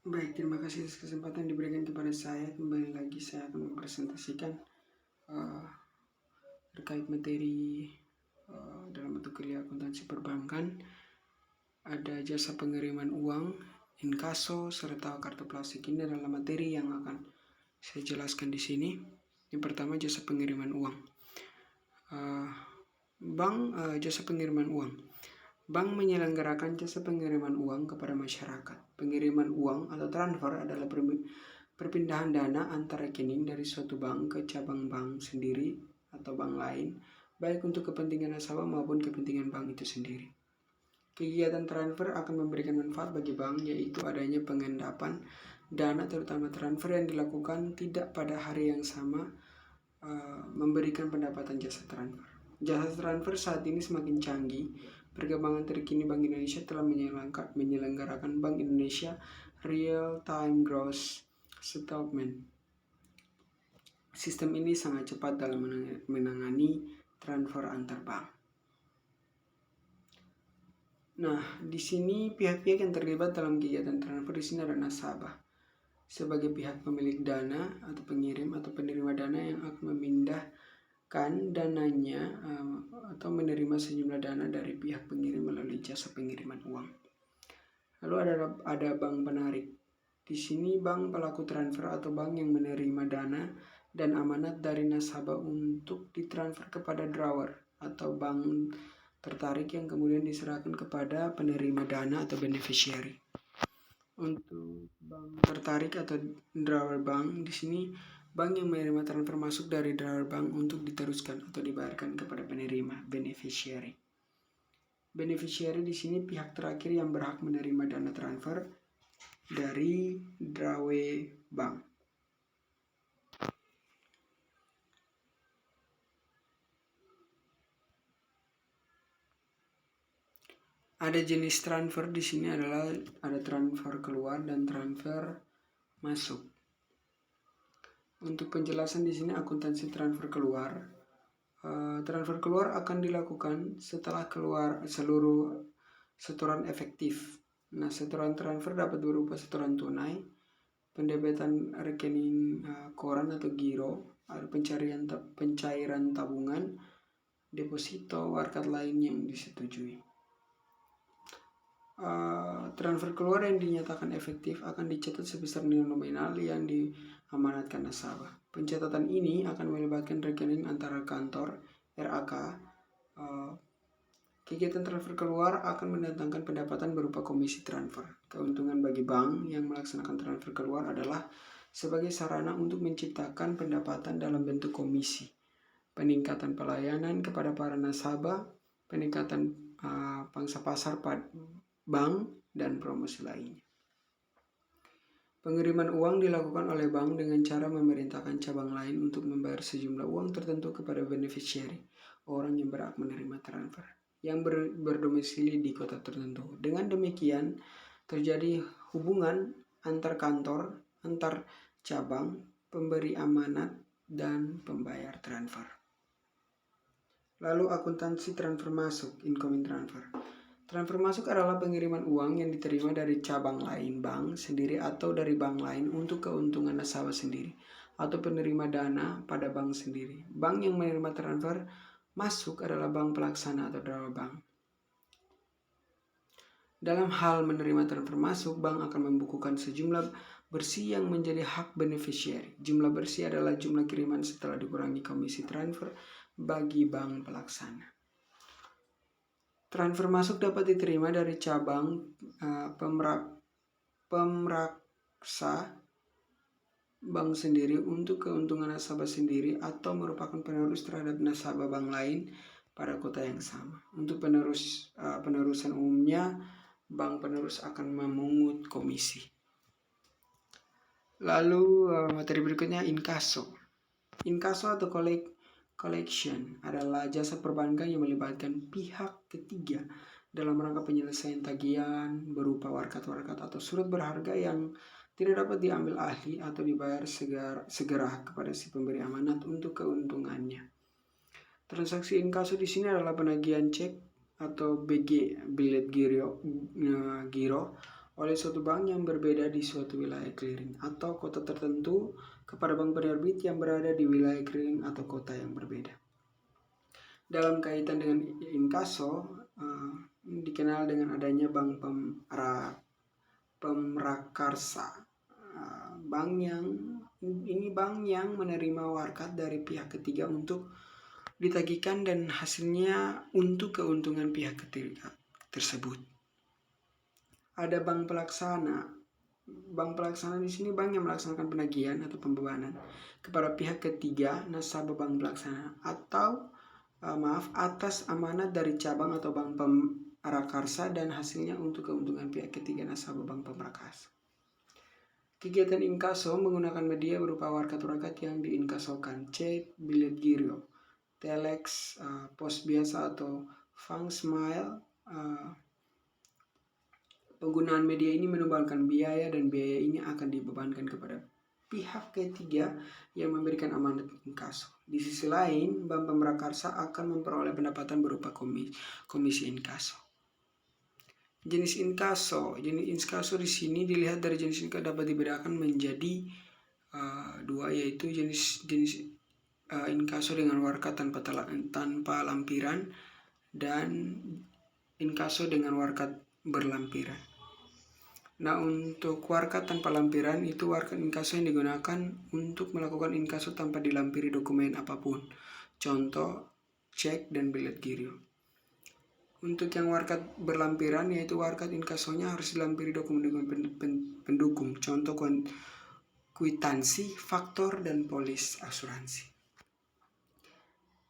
Baik, terima kasih atas kesempatan yang diberikan kepada saya. Kembali lagi saya akan mempresentasikan uh, terkait materi dalam mata kuliah akuntansi perbankan. Ada jasa pengiriman uang, inkaso, serta kartu plastik. Ini adalah materi yang akan saya jelaskan di sini. Yang pertama, jasa pengiriman uang. Jasa pengiriman uang. Bank menyelenggarakan jasa pengiriman uang kepada masyarakat. Pengiriman uang atau transfer adalah perpindahan dana antar rekening dari suatu bank ke cabang bank sendiri atau bank lain, baik untuk kepentingan nasabah maupun kepentingan bank itu sendiri. Kegiatan transfer akan memberikan manfaat bagi bank, yaitu adanya pengendapan dana terutama transfer yang dilakukan tidak pada hari yang sama, memberikan pendapatan jasa transfer. Jasa transfer saat ini semakin canggih. Perkembangan terkini Bank Indonesia telah menyelenggarakan Bank Indonesia Real Time Gross Settlement. Sistem ini sangat cepat dalam menangani transfer antar bank. Nah, di sini pihak-pihak yang terlibat dalam kegiatan transfer di sini ada nasabah sebagai pihak pemilik dana atau pengirim atau penerima dana yang akan memindahkan dananya atau menerima sejumlah dana dari pihak pengirim melalui jasa pengiriman uang. Lalu ada bank penarik. Di sini bank pelaku transfer atau bank yang menerima dana dan amanat dari nasabah untuk ditransfer kepada drawer atau bank tertarik yang kemudian diserahkan kepada penerima dana atau beneficiary. Untuk bank tertarik atau drawer bank, di sini bank yang menerima transfer masuk dari drawer bank untuk diteruskan atau dibayarkan kepada penerima beneficiary. Beneficiary di sini pihak terakhir yang berhak menerima dana transfer dari drawer bank. Ada jenis transfer di sini adalah ada transfer keluar dan transfer masuk. Untuk penjelasan di sini akuntansi transfer keluar. Transfer keluar akan dilakukan setelah keluar seluruh setoran efektif. Nah, setoran transfer dapat berupa setoran tunai, pendebitan rekening koran atau giro, ada pencairan tabungan, deposito, warkat lain yang disetujui. Transfer keluar yang dinyatakan efektif akan dicatat sebesar nilai nominal yang diamanatkan nasabah. Pencatatan ini akan melibatkan rekening antara kantor, RAK. Kegiatan transfer keluar akan mendatangkan pendapatan berupa komisi transfer. Keuntungan bagi bank yang melaksanakan transfer keluar adalah sebagai sarana untuk menciptakan pendapatan dalam bentuk komisi, peningkatan pelayanan kepada para nasabah, peningkatan pangsa pasar bank, dan promosi lainnya. Pengiriman uang dilakukan oleh bank dengan cara memerintahkan cabang lain untuk membayar sejumlah uang tertentu kepada beneficiary, orang yang berhak menerima transfer, yang berdomisili di kota tertentu. Dengan demikian, terjadi hubungan antar kantor, antar cabang, pemberi amanat, dan pembayar transfer. Lalu akuntansi transfer masuk, incoming transfer. Transfer masuk adalah pengiriman uang yang diterima dari cabang lain bank sendiri atau dari bank lain untuk keuntungan nasabah sendiri atau penerima dana pada bank sendiri. Bank yang menerima transfer masuk adalah bank pelaksana atau drawer bank. Dalam hal menerima transfer masuk, bank akan membukukan sejumlah bersih yang menjadi hak beneficiary. Jumlah bersih adalah jumlah kiriman setelah dikurangi komisi transfer bagi bank pelaksana. Transfer masuk dapat diterima dari cabang pemraksa bank sendiri untuk keuntungan nasabah sendiri atau merupakan penerus terhadap nasabah bank lain pada kota yang sama. Untuk penerusan umumnya, bank penerus akan memungut komisi. Lalu materi berikutnya inkaso. Inkaso atau collection adalah jasa perbankan yang melibatkan pihak ketiga dalam rangka penyelesaian tagihan berupa warkat-warkat atau surat berharga yang tidak dapat diambil ahli atau dibayar segera kepada si pemberi amanat untuk keuntungannya. Transaksi inkaso di sini adalah penagihan cek atau BG, bilet giro, oleh suatu bank yang berbeda di suatu wilayah clearing atau kota tertentu kepada bank penerbit yang berada di wilayah clearing atau kota yang berbeda. Dalam kaitan dengan inkaso, dikenal dengan adanya bank pemrakarsa. Bank yang menerima warkat dari pihak ketiga untuk ditagihkan dan hasilnya untuk keuntungan pihak ketiga tersebut. Ada bank pelaksana. Bank pelaksana di sini bank yang melaksanakan penagihan atau pembebanan kepada pihak ketiga nasabah bank pelaksana atau atas amanat dari cabang atau bank pemrakarsa dan hasilnya untuk keuntungan pihak ketiga nasabah bank pemrakarsa. Kegiatan inkaso menggunakan media berupa warkat-warkat yang diinkasokan, cek, bilet giro, telex, pos biasa atau fund smile. Penggunaan media ini menumbangkan biaya dan biaya ini akan dibebankan kepada pihak ketiga yang memberikan amanat inkaso. Di sisi lain, bank pemrakarsa akan memperoleh pendapatan berupa komisi inkaso. Jenis inkaso di sini dilihat dari jenis inkaso dapat dibedakan menjadi dua, yaitu jenis inkaso dengan warkat tanpa lampiran dan inkaso dengan warkat berlampiran. Nah, untuk warkat tanpa lampiran itu warkat inkaso yang digunakan untuk melakukan inkaso tanpa dilampiri dokumen apapun. Contoh, cek dan bilet giro. Untuk yang warkat berlampiran, yaitu warkat inkasonya harus dilampiri dokumen-dokumen pendukung. Contoh, kwitansi, faktor, dan polis asuransi.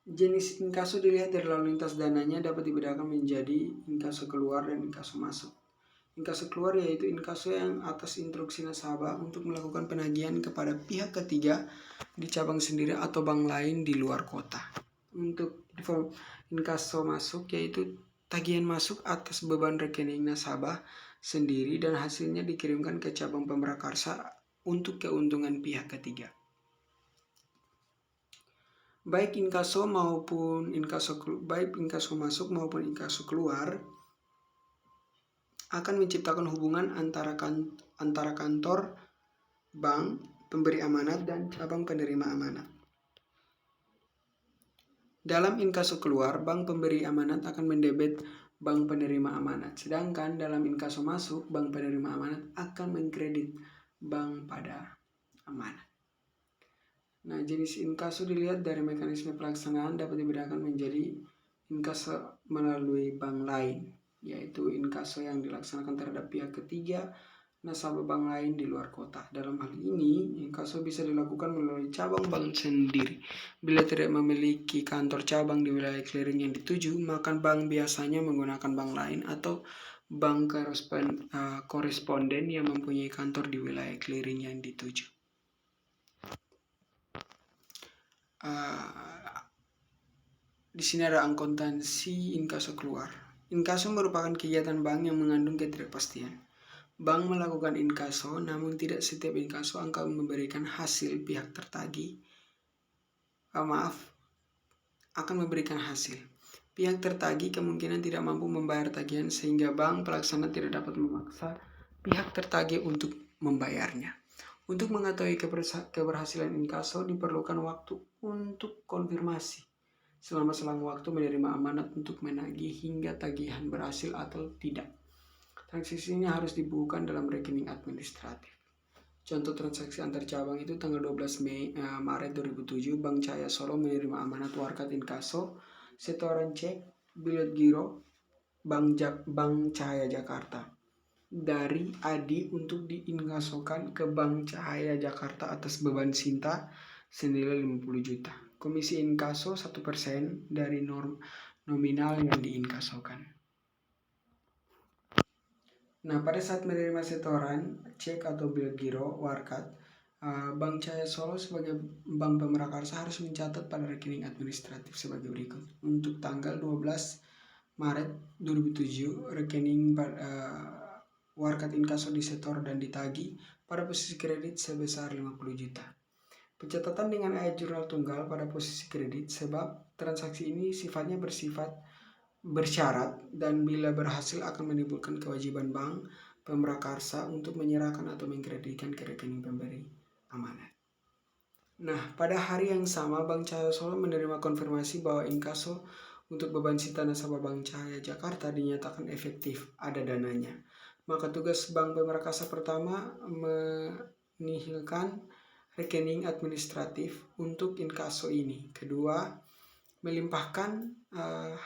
Jenis inkaso dilihat dari lalu lintas dananya dapat dibedakan menjadi inkaso keluar dan inkaso masuk. Inkaso keluar yaitu inkaso yang atas instruksi nasabah untuk melakukan penagihan kepada pihak ketiga di cabang sendiri atau bank lain di luar kota. Untuk inkaso masuk yaitu tagihan masuk atas beban rekening nasabah sendiri dan hasilnya dikirimkan ke cabang pemrakarsa untuk keuntungan pihak ketiga. Baik inkaso masuk maupun inkaso keluar akan menciptakan hubungan antara kantor bank pemberi amanat dan cabang penerima amanat. Dalam inkaso keluar, bank pemberi amanat akan mendebet bank penerima amanat. Sedangkan dalam inkaso masuk, bank penerima amanat akan mengkredit bank pada amanat. Nah, jenis inkaso dilihat dari mekanisme pelaksanaan dapat dibedakan menjadi inkaso melalui bank lain, yaitu inkaso yang dilaksanakan terhadap pihak ketiga nasabah bank lain di luar kota. Dalam hal ini, inkaso bisa dilakukan melalui cabang bank sendiri. Bila tidak memiliki kantor cabang di wilayah clearing yang dituju, maka bank biasanya menggunakan bank lain atau bank koresponden yang mempunyai kantor di wilayah clearing yang dituju. Di sini ada akuntansi inkaso keluar. Inkaso merupakan kegiatan bank yang mengandung ketidakpastian. Bank melakukan inkaso, namun tidak setiap inkaso akan memberikan hasil pihak tertagih. Akan memberikan hasil. Pihak tertagih kemungkinan tidak mampu membayar tagihan sehingga bank pelaksana tidak dapat memaksa pihak tertagih untuk membayarnya. Untuk mengetahui keberhasilan inkaso diperlukan waktu untuk konfirmasi. Selama selang waktu menerima amanat untuk menagih hingga tagihan berhasil atau tidak. Transaksinya harus dibukukan dalam rekening administratif. Contoh transaksi antar cabang itu tanggal 12 Maret 2007, Bank Cahaya Solo menerima amanat warkat inkaso, setoran cek, bilet giro, Bank Cahaya Jakarta dari Adi untuk diinkasokan ke Bank Cahaya Jakarta atas beban Sinta senilai 50 juta. Komisi inkaso 1% dari nominal yang diinkasokan. Nah, pada saat menerima setoran, cek atau bilet giro, warkat, Bank Cahaya Solo sebagai bank pemrakarsa harus mencatat pada rekening administratif sebagai berikut. Untuk tanggal 12 Maret 2007, rekening warkat inkaso disetor dan ditagih pada posisi kredit sebesar 50 juta. Pencatatan dengan ayat jurnal tunggal pada posisi kredit sebab transaksi ini sifatnya bersyarat dan bila berhasil akan menimbulkan kewajiban bank pemrakarsa untuk menyerahkan atau mengkreditkan ke rekening pemberi amanat. Nah, pada hari yang sama Bank Cahaya Solo menerima konfirmasi bahwa inkaso untuk beban sita nasabah Bank Cahaya Jakarta dinyatakan efektif, ada dananya. Maka tugas Bank Pemrakarsa pertama menihilkan rekening administratif untuk inkaso ini. Kedua, melimpahkan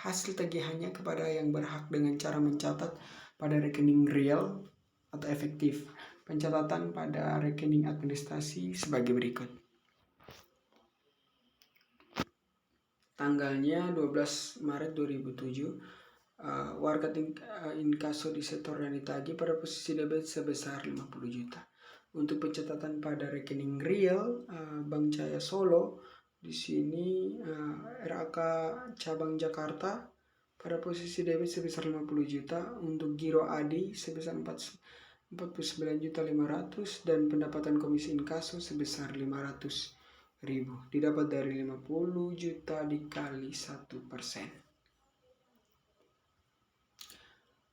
hasil tagihannya kepada yang berhak dengan cara mencatat pada rekening real atau efektif. Pencatatan pada rekening administrasi sebagai berikut. Tanggalnya 12 Maret 2007, warga inkaso disetor dan ditagih pada posisi debit sebesar 50 juta. Untuk pencatatan pada rekening real Bank Cahaya Solo, di sini RAK cabang Jakarta pada posisi debit sebesar 50 juta, untuk giro ADI sebesar 49.500 dan pendapatan komisi inkaso sebesar 500.000 didapat dari 50 juta dikali 1%.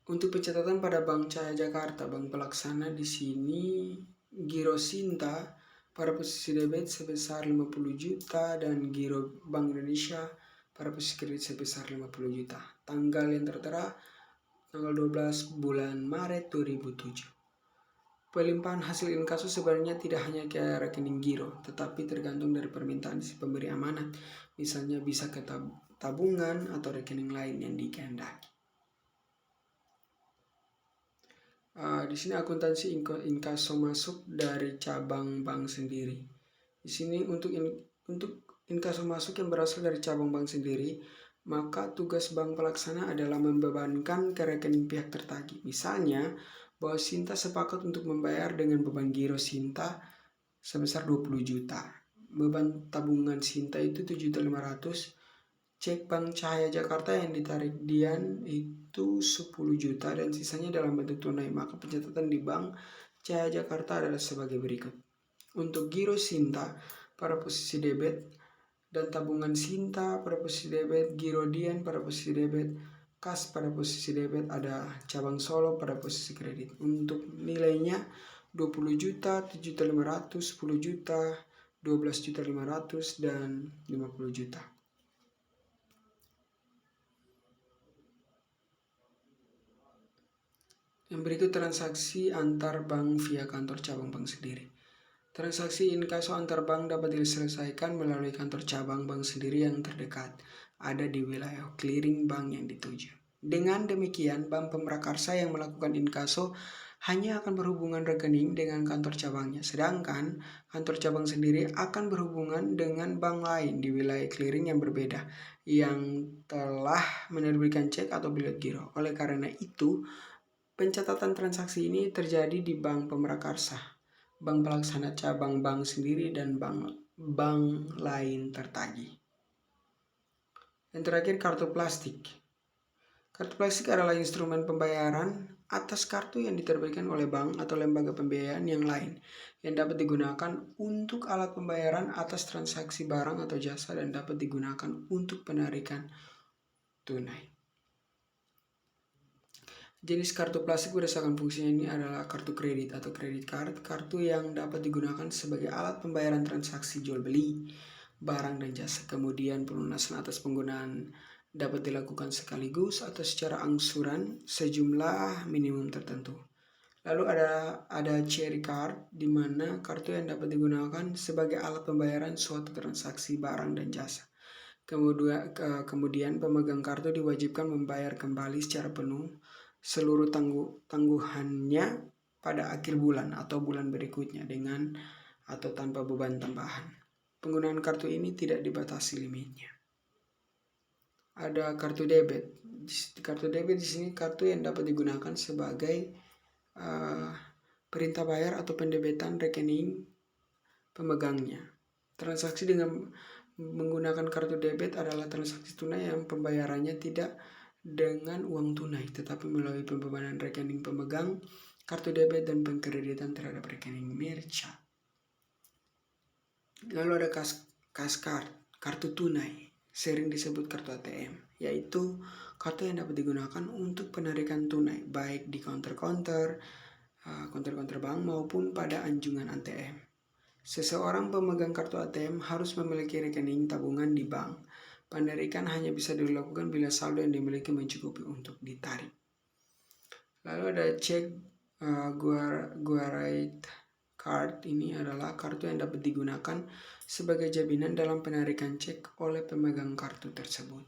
Untuk pencatatan pada Bank Cahaya Jakarta, bank pelaksana, di sini giro Sinta pada posisi debit sebesar 50 juta dan giro Bank Indonesia pada posisi kredit sebesar 50 juta. Tanggal yang tertera tanggal 12 bulan Maret 2007. Pelimpahan hasil inkaso sebenarnya tidak hanya ke rekening giro, tetapi tergantung dari permintaan si pemberi amanat. Misalnya bisa ke tabungan atau rekening lain yang dikehendaki. Di sini akuntansi inkaso masuk dari cabang bank sendiri. Di sini untuk inkaso masuk yang berasal dari cabang bank sendiri, maka tugas bank pelaksana adalah membebankan ke rekening pihak tertagih. Misalnya bahwa Sinta sepakat untuk membayar dengan beban giro Sinta sebesar 20 juta. Beban tabungan Sinta itu 7.500. Cek Bank Cahaya Jakarta yang ditarik Dian itu 10 juta dan sisanya dalam bentuk tunai. Maka pencatatan di Bank Cahaya Jakarta adalah sebagai berikut. Untuk giro Sinta pada posisi debit dan tabungan Sinta pada posisi debit, giro Dian pada posisi debit, kas pada posisi debit, ada cabang Solo pada posisi kredit. Untuk nilainya 20 juta, 7.500, 10 juta, 12.500 dan 50 juta. Yang berikut transaksi antar bank via kantor cabang bank sendiri. Transaksi inkaso antar bank dapat diselesaikan melalui kantor cabang bank sendiri yang terdekat, ada di wilayah clearing bank yang dituju. Dengan demikian, Bank Pemrakarsa yang melakukan inkaso hanya akan berhubungan rekening dengan kantor cabangnya, sedangkan kantor cabang sendiri akan berhubungan dengan bank lain di wilayah clearing yang berbeda yang telah menerbitkan cek atau bilet giro. Oleh karena itu, pencatatan transaksi ini terjadi di Bank Pemrakarsa, bank pelaksana cabang bank sendiri, dan bank lain tertagih. Yang terakhir, kartu plastik. Kartu plastik adalah instrumen pembayaran atas kartu yang diterbitkan oleh bank atau lembaga pembiayaan yang lain yang dapat digunakan untuk alat pembayaran atas transaksi barang atau jasa dan dapat digunakan untuk penarikan tunai. Jenis kartu plastik berdasarkan fungsinya ini adalah kartu kredit atau credit card, kartu yang dapat digunakan sebagai alat pembayaran transaksi jual beli barang dan jasa. Kemudian pelunasan atas penggunaan dapat dilakukan sekaligus atau secara angsuran sejumlah minimum tertentu. Lalu ada cherry card, di mana kartu yang dapat digunakan sebagai alat pembayaran suatu transaksi barang dan jasa. Kemudian pemegang kartu diwajibkan membayar kembali secara penuh seluruh tangguhannya pada akhir bulan atau bulan berikutnya dengan atau tanpa beban tambahan. Penggunaan kartu ini tidak dibatasi limitnya. Ada kartu debit. Kartu debit di sini kartu yang dapat digunakan sebagai perintah bayar atau pendebitan rekening pemegangnya. Transaksi dengan menggunakan kartu debit adalah transaksi tunai yang pembayarannya tidak dengan uang tunai, tetapi melalui pembebanan rekening pemegang kartu debit dan pengkreditan terhadap rekening merchant. Lalu ada cash card, kartu tunai, sering disebut kartu ATM, yaitu kartu yang dapat digunakan untuk penarikan tunai, baik di counter-counter konter bank maupun pada anjungan ATM. Seseorang pemegang kartu ATM harus memiliki rekening tabungan di bank. Penarikan hanya bisa dilakukan bila saldo yang dimiliki mencukupi untuk ditarik. Lalu ada cek Guaranteed Card. Ini adalah kartu yang dapat digunakan sebagai jaminan dalam penarikan cek oleh pemegang kartu tersebut.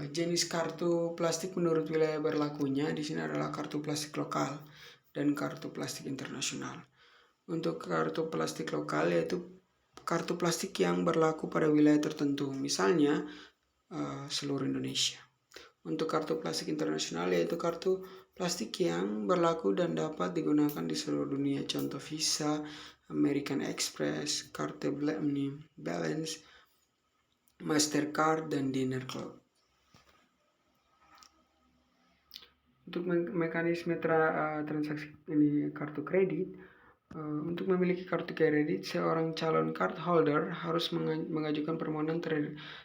Jenis kartu plastik menurut wilayah berlakunya di sini adalah kartu plastik lokal dan kartu plastik internasional. Untuk kartu plastik lokal yaitu kartu plastik yang berlaku pada wilayah tertentu, misalnya seluruh Indonesia. Untuk kartu plastik internasional yaitu kartu plastik yang berlaku dan dapat digunakan di seluruh dunia. Contoh Visa, American Express, Carte Balance, Mastercard, dan Dinner Club. Untuk mekanisme transaksi ini kartu kredit, untuk memiliki kartu kredit, seorang calon card holder harus mengajukan permohonan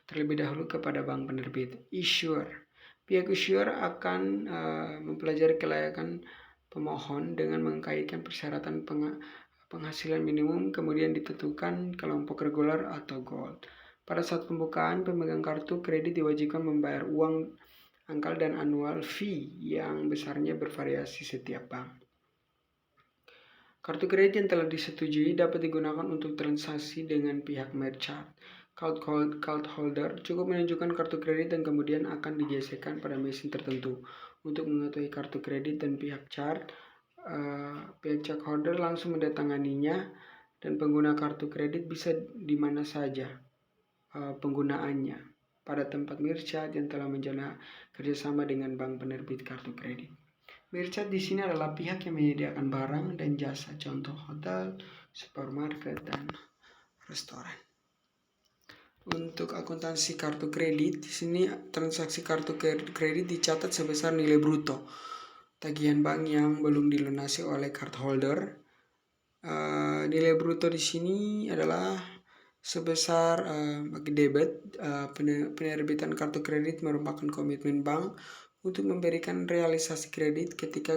terlebih dahulu kepada bank penerbit issuer. Pihak issuer akan mempelajari kelayakan pemohon dengan mengkaitkan persyaratan penghasilan minimum, kemudian ditentukan kelompok regular atau gold. Pada saat pembukaan, pemegang kartu kredit diwajibkan membayar uang angkal dan annual fee yang besarnya bervariasi setiap bank. Kartu kredit yang telah disetujui dapat digunakan untuk transaksi dengan pihak merchant. Card holder cukup menunjukkan kartu kredit dan kemudian akan digeserkan pada mesin tertentu. Untuk mengetahui kartu kredit dan pihak card holder langsung mendatanganinya, dan pengguna kartu kredit bisa di mana saja penggunaannya pada tempat merchant yang telah menjalin kerjasama dengan bank penerbit kartu kredit. Merchant di sini adalah pihak yang menyediakan barang dan jasa, contoh hotel, supermarket, dan restoran. Untuk akuntansi kartu kredit, di sini transaksi kartu kredit dicatat sebesar nilai bruto tagihan bank yang belum dilunasi oleh card holder. Nilai bruto di sini adalah sebesar debit. Penerbitan kartu kredit merupakan komitmen bank untuk memberikan realisasi kredit ketika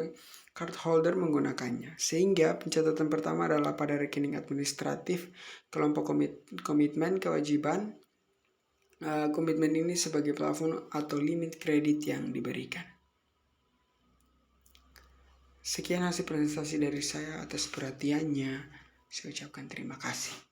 card holder menggunakannya. Sehingga pencatatan pertama adalah pada rekening administratif kelompok komitmen kewajiban. Komitmen ini sebagai plafon atau limit kredit yang diberikan. Sekian hasil presentasi dari saya. Atas perhatiannya, saya ucapkan terima kasih.